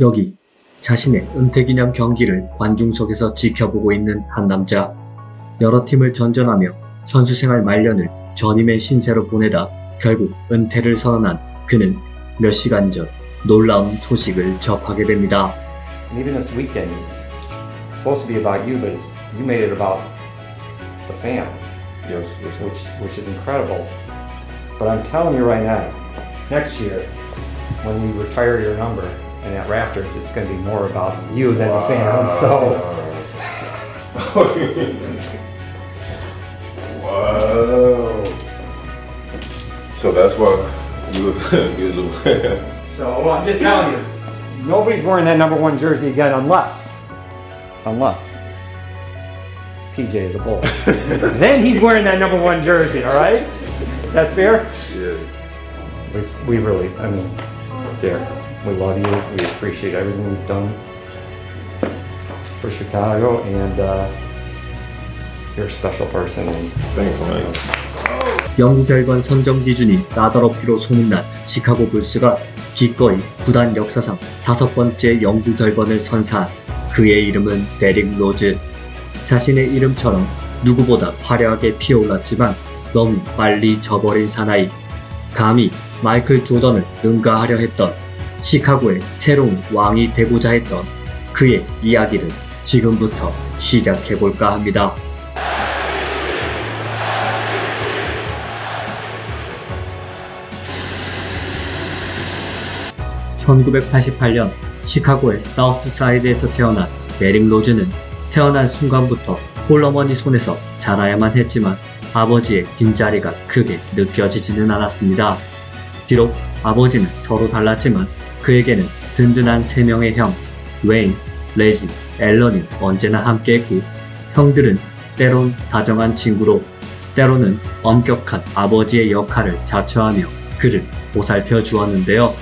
여기 자신의 은퇴기념 경기를 관중석에서 지켜보고 있는 한 남자. 여러 팀을 전전하며 선수생활 말년을 전임의 신세로 보내다 결국 은퇴를 선언한 그는 몇 시간 전 놀라운 소식을 접하게 됩니다. Even this weekend, it's supposed to be about you, but you made it about the fans. Yes. Which is incredible. But I'm telling you right now, next year, when we retire your number in that Raptors, it's going to be more about you than the fans. So. Wow. So that's why you get the. So I'm just telling you, nobody's wearing that number 1 jersey again unless PJ is a Bull. Then he's wearing that number 1 jersey, all right? Is that fair? Yeah. We really, I mean, Derek, we love you. We appreciate everything you've done for Chicago, and you're a special person. Thanks, man. 영구 결관 선정 기준이 나더럽기로 소문난 시카고 불스가 기꺼이 구단 역사상 5번째 영구 결번을 선사한 그의 이름은 데릭 로즈. 자신의 이름처럼 누구보다 화려하게 피어올랐지만 너무 빨리 져버린 사나이. 감히 마이클 조던을 능가하려 했던, 시카고의 새로운 왕이 되고자 했던 그의 이야기를 지금부터 시작해볼까 합니다. 1988년 시카고의 사우스사이드에서 태어난 데릭 로즈는 태어난 순간부터 홀어머니 손에서 자라야만 했지만 아버지의 빈자리가 크게 느껴지지는 않았습니다. 비록 아버지는 서로 달랐지만 그에게는 든든한 3명의 형, 드웨인, 레지, 앨런이 언제나 함께했고, 형들은 때론 다정한 친구로, 때로는 엄격한 아버지의 역할을 자처하며 그를 보살펴 주었는데요.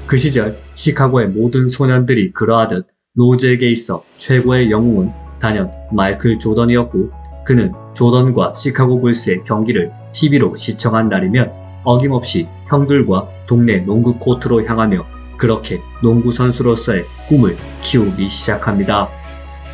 그 시절 시카고의 모든 소년들이 그러하듯 로즈에게 있어 최고의 영웅은 단연 마이클 조던이었고, 그는 조던과 시카고 불스의 경기를 TV로 시청한 날이면 어김없이 형들과 동네 농구 코트로 향하며 그렇게 농구 선수로서의 꿈을 키우기 시작합니다.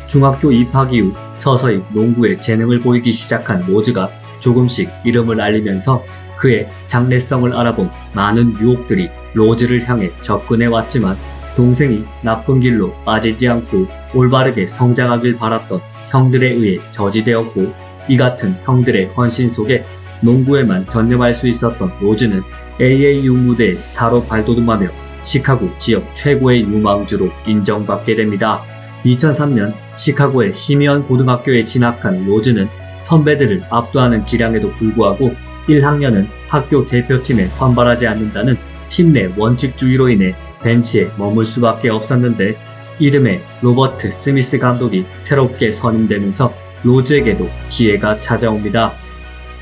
중학교 입학 이후 서서히 농구에 재능을 보이기 시작한 로즈가 조금씩 이름을 알리면서 그의 장래성을 알아본 많은 유혹들이 로즈를 향해 접근해 왔지만, 동생이 나쁜 길로 빠지지 않고 올바르게 성장하길 바랐던 형들에 의해 저지되었고, 이 같은 형들의 헌신 속에 농구에만 전념할 수 있었던 로즈는 AAU 무대의 스타로 발돋움하며 시카고 지역 최고의 유망주로 인정받게 됩니다. 2003년 시카고의 시미언 고등학교에 진학한 로즈는 선배들을 압도하는 기량에도 불구하고 1학년은 학교 대표팀에 선발하지 않는다는 팀 내 원칙주의로 인해 벤치에 머물 수밖에 없었는데, 이름에 로버트 스미스 감독이 새롭게 선임되면서 로즈에게도 기회가 찾아옵니다.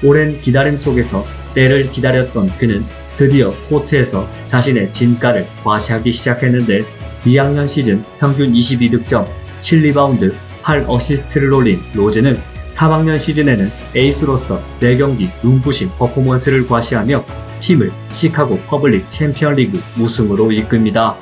오랜 기다림 속에서 때를 기다렸던 그는 드디어 코트에서 자신의 진가를 과시하기 시작했는데, 2학년 시즌 평균 22득점, 7리바운드, 8어시스트를 올린 로즈는 3학년 시즌에는 에이스로서 4경기 눈부신 퍼포먼스를 과시하며 팀을 시카고 퍼블릭 챔피언리그 우승으로 이끕니다.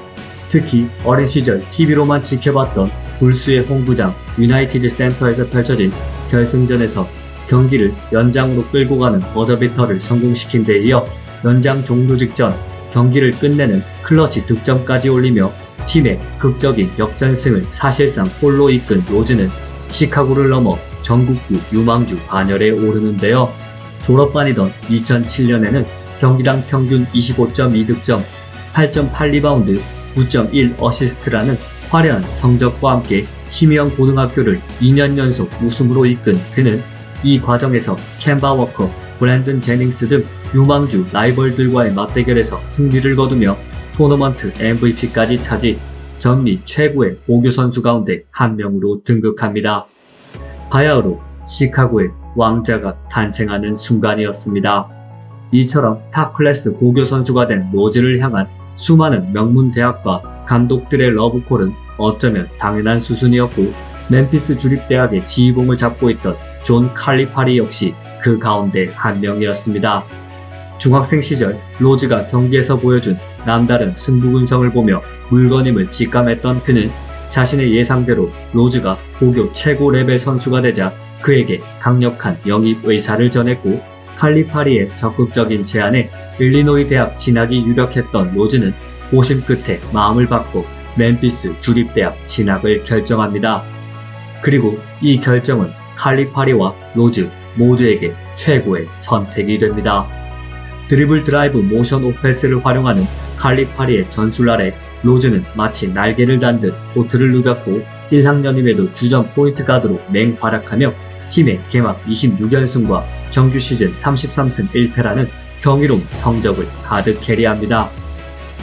특히 어린 시절 TV로만 지켜봤던 불스의 홈구장 유나이티드 센터에서 펼쳐진 결승전에서 경기를 연장으로 끌고 가는 버저비터를 성공시킨 데 이어 연장 종료 직전 경기를 끝내는 클러치 득점까지 올리며 팀의 극적인 역전승을 사실상 홀로 이끈 로즈는 시카고를 넘어 전국구 유망주 반열에 오르는데요. 졸업반이던 2007년에는 경기당 평균 25.2득점, 8.8리바운드, 9.1어시스트라는 화려한 성적과 함께 시미언 고등학교를 2년 연속 우승으로 이끈 그는 이 과정에서 캔바 워커, 브랜든 제닝스 등 유망주 라이벌들과의 맞대결에서 승리를 거두며 토너먼트 MVP까지 차지, 전미 최고의 고교 선수 가운데 한 명으로 등극합니다. 바야흐로 시카고의 왕자가 탄생하는 순간이었습니다. 이처럼 탑클래스 고교 선수가 된 로즈를 향한 수많은 명문 대학과 감독들의 러브콜은 어쩌면 당연한 수순이었고, 멤피스 주립대학의 지휘봉을 잡고 있던 존 칼리파리 역시 그 가운데 한 명이었습니다. 중학생 시절 로즈가 경기에서 보여준 남다른 승부근성을 보며 물건임을 직감했던 그는 자신의 예상대로 로즈가 고교 최고 레벨 선수가 되자 그에게 강력한 영입 의사를 전했고, 칼리파리의 적극적인 제안에 일리노이 대학 진학이 유력했던 로즈는 고심 끝에 마음을 바꿔 멤피스 주립대학 진학을 결정합니다. 그리고 이 결정은 칼리파리와 로즈 모두에게 최고의 선택이 됩니다. 드리블 드라이브 모션 오펜스를 활용하는 칼리파리의 전술 아래 로즈는 마치 날개를 단 듯 코트를 누볐고 1학년임에도 주전 포인트 가드로 맹활약하며 팀의 개막 26연승과 정규 시즌 33승 1패라는 경이로운 성적을 가득 캐리합니다.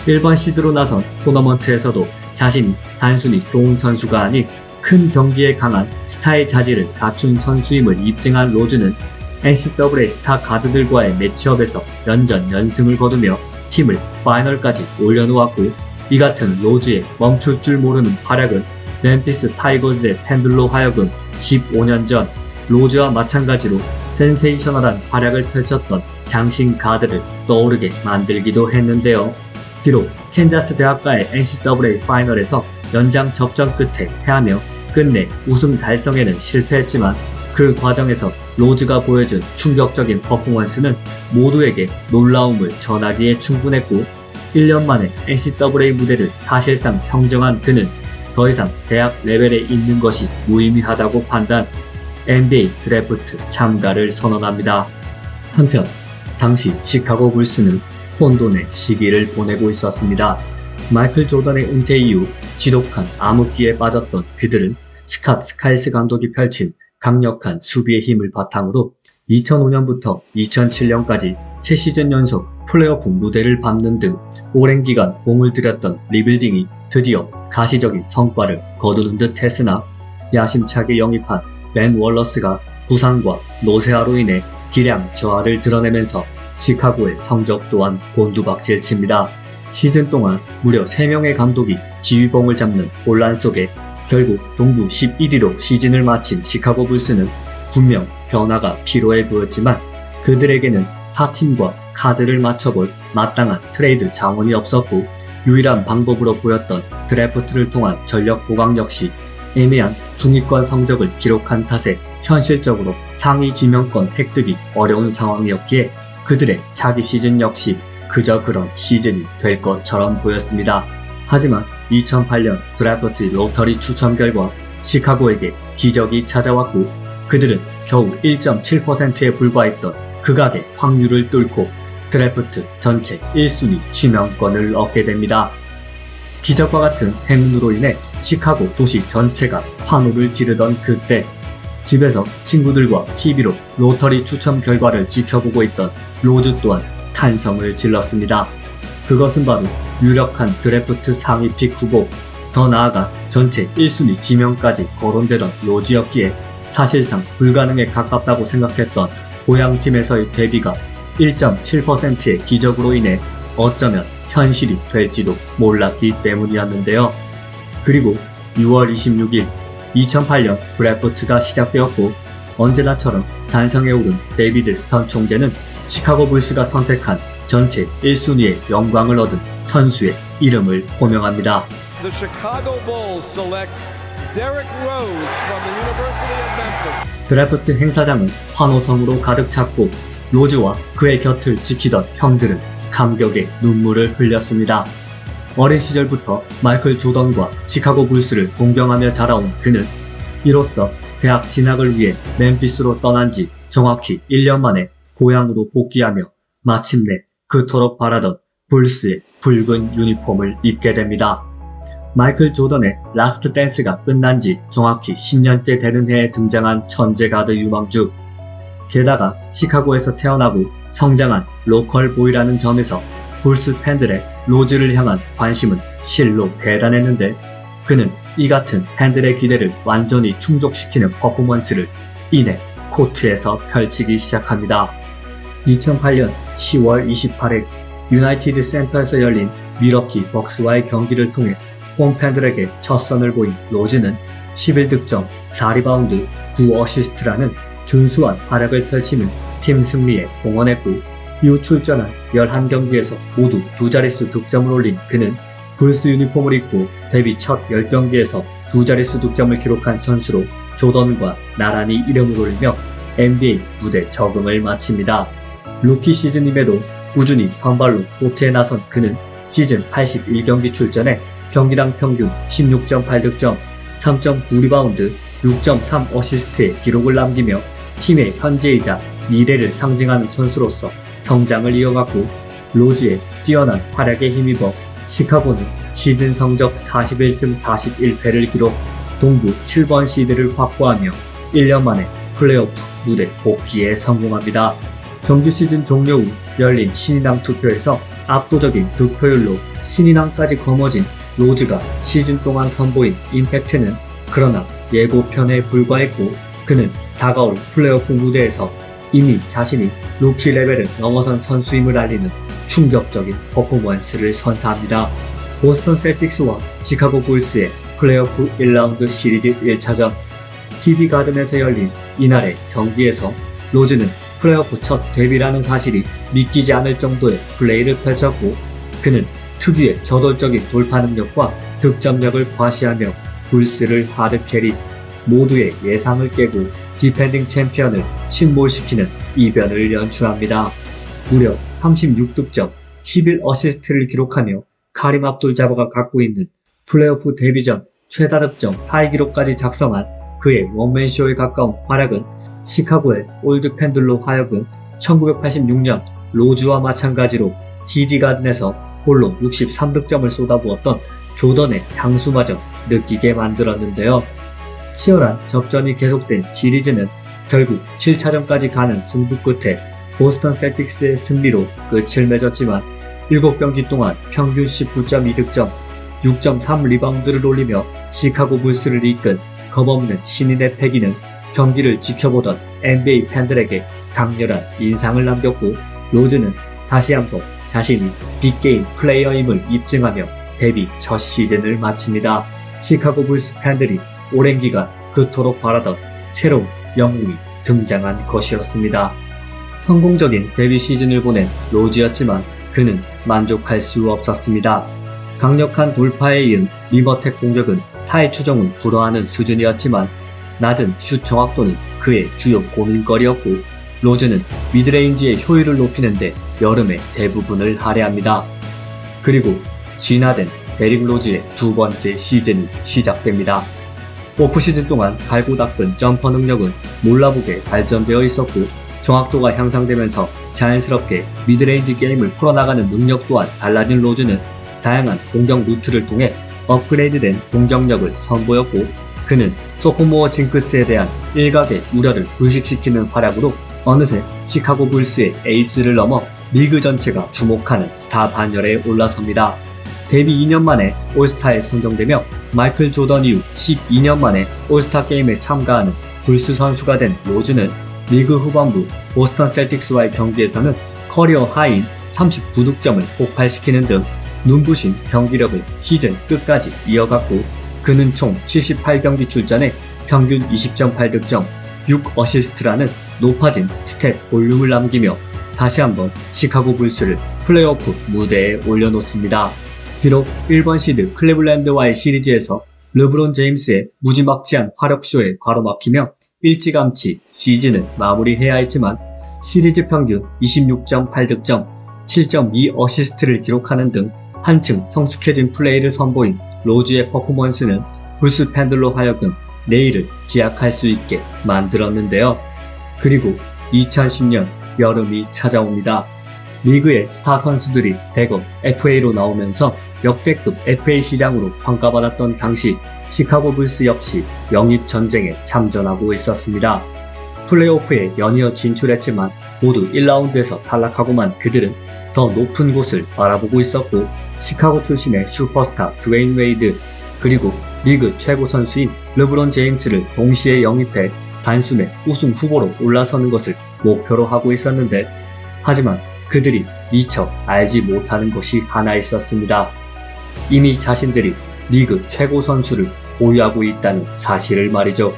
1번 시드로 나선 토너먼트에서도 자신이 단순히 좋은 선수가 아닌 큰 경기에 강한 스타의 자질을 갖춘 선수임을 입증한 로즈는 NCAA 스타 가드들과의 매치업에서 연전 연승을 거두며 팀을 파이널까지 올려놓았고, 이 같은 로즈의 멈출 줄 모르는 활약은 멤피스 타이거즈의 팬들로 하여금 15년 전 로즈와 마찬가지로 센세이셔널한 활약을 펼쳤던 장신 가드를 떠오르게 만들기도 했는데요. 비록 캔자스 대학과의 NCAA 파이널에서 연장 접전 끝에 패하며 끝내 우승 달성에는 실패했지만, 그 과정에서 로즈가 보여준 충격적인 퍼포먼스는 모두에게 놀라움을 전하기에 충분했고, 1년 만에 NCAA 무대를 사실상 평정한 그는 더 이상 대학 레벨에 있는 것이 무의미하다고 판단, NBA 드래프트 참가를 선언합니다. 한편 당시 시카고 불스는 혼돈의 시기를 보내고 있었습니다. 마이클 조던의 은퇴 이후 지독한 암흑기에 빠졌던 그들은 스캇 스카이스 감독이 펼친 강력한 수비의 힘을 바탕으로 2005년부터 2007년까지 3시즌 연속 플레이오프 무대를 밟는 등 오랜 기간 공을 들였던 리빌딩이 드디어 가시적인 성과를 거두는 듯 했으나, 야심차게 영입한 벤 월러스가 부상과 노쇠화로 인해 기량 저하를 드러내면서 시카고의 성적 또한 곤두박질칩니다. 시즌 동안 무려 3명의 감독이 지휘봉을 잡는 혼란 속에 결국 동부 11위로 시즌을 마친 시카고 불스는 분명 변화가 필요해 보였지만, 그들에게는 타 팀과 카드를 맞춰볼 마땅한 트레이드 자원이 없었고, 유일한 방법으로 보였던 드래프트를 통한 전력 보강 역시 애매한 중위권 성적을 기록한 탓에 현실적으로 상위 지명권 획득이 어려운 상황이었기에 그들의 차기 시즌 역시 그저 그런 시즌이 될 것처럼 보였습니다. 하지만 2008년 드래프트 로터리 추첨 결과 시카고에게 기적이 찾아왔고, 그들은 겨우 1.7%에 불과했던 극악의 확률을 뚫고 드래프트 전체 1순위 지명권을 얻게 됩니다. 기적과 같은 행운으로 인해 시카고 도시 전체가 환호를 지르던 그때, 집에서 친구들과 TV로 로터리 추첨 결과를 지켜보고 있던 로즈 또한 탄성을 질렀습니다. 그것은 바로 유력한 드래프트 상위 픽 후보, 더 나아가 전체 1순위 지명까지 거론되던 로즈였기에 사실상 불가능에 가깝다고 생각했던 고향팀에서의 데뷔가 1.7%의 기적으로 인해 어쩌면 현실이 될지도 몰랐기 때문이었는데요. 그리고 6월 26일 2008년 드래프트가 시작되었고, 언제나처럼 단성에 오른 데이비드 스턴 총재는 시카고 불스가 선택한 전체 1순위의 영광을 얻은 선수의 이름을 호명합니다. The Chicago Bulls select Derrick Rose from the University of Memphis. 드래프트 행사장은 환호성으로 가득 찼고, 로즈와 그의 곁을 지키던 형들은 감격의 눈물을 흘렸습니다. 어린 시절부터 마이클 조던과 시카고 불스를 동경하며 자라온 그는 이로써 대학 진학을 위해 멤피스로 떠난 지 정확히 1년 만에 고향으로 복귀하며 마침내 그토록 바라던 불스의 붉은 유니폼을 입게 됩니다. 마이클 조던의 라스트 댄스가 끝난 지 정확히 10년째 되는 해에 등장한 천재 가드 유망주. 게다가 시카고에서 태어나고 성장한 로컬 보이라는 점에서 불스 팬들의 로즈를 향한 관심은 실로 대단했는데, 그는 이 같은 팬들의 기대를 완전히 충족시키는 퍼포먼스를 이내 코트에서 펼치기 시작합니다. 2008년 10월 28일 유나이티드 센터에서 열린 밀워키 벅스와의 경기를 통해 홈팬들에게 첫 선을 보인 로즈는 11득점, 4리바운드, 9어시스트라는 준수한 활약을 펼치며 팀 승리에 공헌했고, 이후 출전한 11경기에서 모두 두 자릿수 득점을 올린 그는 불스 유니폼을 입고 데뷔 첫 10경기에서 두 자릿수 득점을 기록한 선수로 조던과 나란히 이름을 올리며 NBA 무대 적응을 마칩니다. 루키 시즌임에도 꾸준히 선발로 코트에 나선 그는 시즌 81경기 출전에 경기당 평균 16.8득점, 3.9리바운드, 6.3 어시스트의 기록을 남기며 팀의 현재이자 미래를 상징하는 선수로서 성장을 이어갔고, 로즈의 뛰어난 활약에 힘입어 시카고는 시즌 성적 41승 41패를 기록, 동부 7번 시드를 확보하며 1년 만에 플레이오프 무대 복귀에 성공합니다. 정규 시즌 종료 후 열린 신인왕 투표에서 압도적인 득표율로 신인왕까지 거머쥔 로즈가 시즌 동안 선보인 임팩트는 그러나 예고편에 불과했고, 그는 다가올 플레이오프 무대에서 이미 자신이 루키 레벨을 넘어선 선수임을 알리는 충격적인 퍼포먼스를 선사합니다. 보스턴 셀틱스와 시카고 불스의 플레이오프 1라운드 시리즈 1차전 TD 가든에서 열린 이날의 경기에서 로즈는 플레이오프 첫 데뷔라는 사실이 믿기지 않을 정도의 플레이를 펼쳤고, 그는 특유의 저돌적인 돌파 능력과 득점력을 과시하며 불스를 하드캐리, 모두의 예상을 깨고 디펜딩 챔피언을 침몰시키는 이변을 연출합니다. 무려 36득점, 11어시스트를 기록하며 카림 압둘 자바가 갖고 있는 플레이오프 데뷔 전 최다 득점 타이 기록까지 작성한 그의 원맨쇼에 가까운 활약은 시카고의 올드 팬들로 하여금 1986년 로즈와 마찬가지로 TD 가든에서 홀로 63득점을 쏟아부었던 조던의 향수마저 느끼게 만들었는데요. 치열한 접전이 계속된 시리즈는 결국 7차전까지 가는 승부 끝에 보스턴 셀틱스의 승리로 끝을 맺었지만 7경기 동안 평균 19.2득점, 6.3 리바운드를 올리며 시카고 불스를 이끈 겁없는 신인의 패기는 경기를 지켜보던 NBA 팬들에게 강렬한 인상을 남겼고, 로즈는 다시 한번 자신이 빅게임 플레이어임을 입증하며 데뷔 첫 시즌을 마칩니다. 시카고 불스 팬들이 오랜 기간 그토록 바라던 새로운 영웅이 등장한 것이었습니다. 성공적인 데뷔 시즌을 보낸 로즈였지만 그는 만족할 수 없었습니다. 강력한 돌파에 이은 리버텍 공격은 타의 추종을 불허하는 수준이었지만 낮은 슛 정확도는 그의 주요 고민거리였고, 로즈는 미드레인지의 효율을 높이는데 여름의 대부분을 할애합니다. 그리고 진화된 데릭 로즈의 두 번째 시즌이 시작됩니다. 오프시즌 동안 갈고 닦은 점퍼 능력은 몰라보게 발전되어 있었고, 정확도가 향상되면서 자연스럽게 미드레인지 게임을 풀어나가는 능력 또한 달라진 로즈는 다양한 공격 루트를 통해 업그레이드된 공격력을 선보였고, 그는 소포모어 징크스에 대한 일각의 우려를 불식시키는 활약으로 어느새 시카고 불스의 에이스를 넘어 리그 전체가 주목하는 스타 반열에 올라섭니다. 데뷔 2년 만에 올스타에 선정되며 마이클 조던 이후 12년 만에 올스타 게임에 참가하는 불스 선수가 된 로즈는 리그 후반부 보스턴 셀틱스와의 경기에서는 커리어 하이인 39득점을 폭발시키는 등 눈부신 경기력을 시즌 끝까지 이어갔고, 그는 총 78경기 출전에 평균 20.8득점, 6어시스트라는 높아진 스탯 볼륨을 남기며 다시 한번 시카고 불스를 플레이오프 무대에 올려놓습니다. 비록 1번 시드 클리블랜드와의 시리즈에서 르브론 제임스의 무지막지한 화력쇼에 가로막히며 일찌감치 시즌을 마무리해야 했지만 시리즈 평균 26.8득점, 7.2어시스트를 기록하는 등 한층 성숙해진 플레이를 선보인 로즈의 퍼포먼스는 불스 팬들로 하여금 내일을 기약할 수 있게 만들었는데요. 그리고 2010년 여름이 찾아옵니다. 리그의 스타 선수들이 대거 FA로 나오면서 역대급 FA 시장으로 평가받았던 당시 시카고 불스 역시 영입 전쟁에 참전하고 있었습니다. 플레이오프에 연이어 진출했지만 모두 1라운드에서 탈락하고만 그들은 더 높은 곳을 바라보고 있었고, 시카고 출신의 슈퍼스타 드웨인 웨이드 그리고 리그 최고 선수인 르브론 제임스를 동시에 영입해 단숨에 우승 후보로 올라서는 것을 목표로 하고 있었는데, 하지만 그들이 미처 알지 못하는 것이 하나 있었습니다. 이미 자신들이 리그 최고 선수를 보유하고 있다는 사실을 말이죠.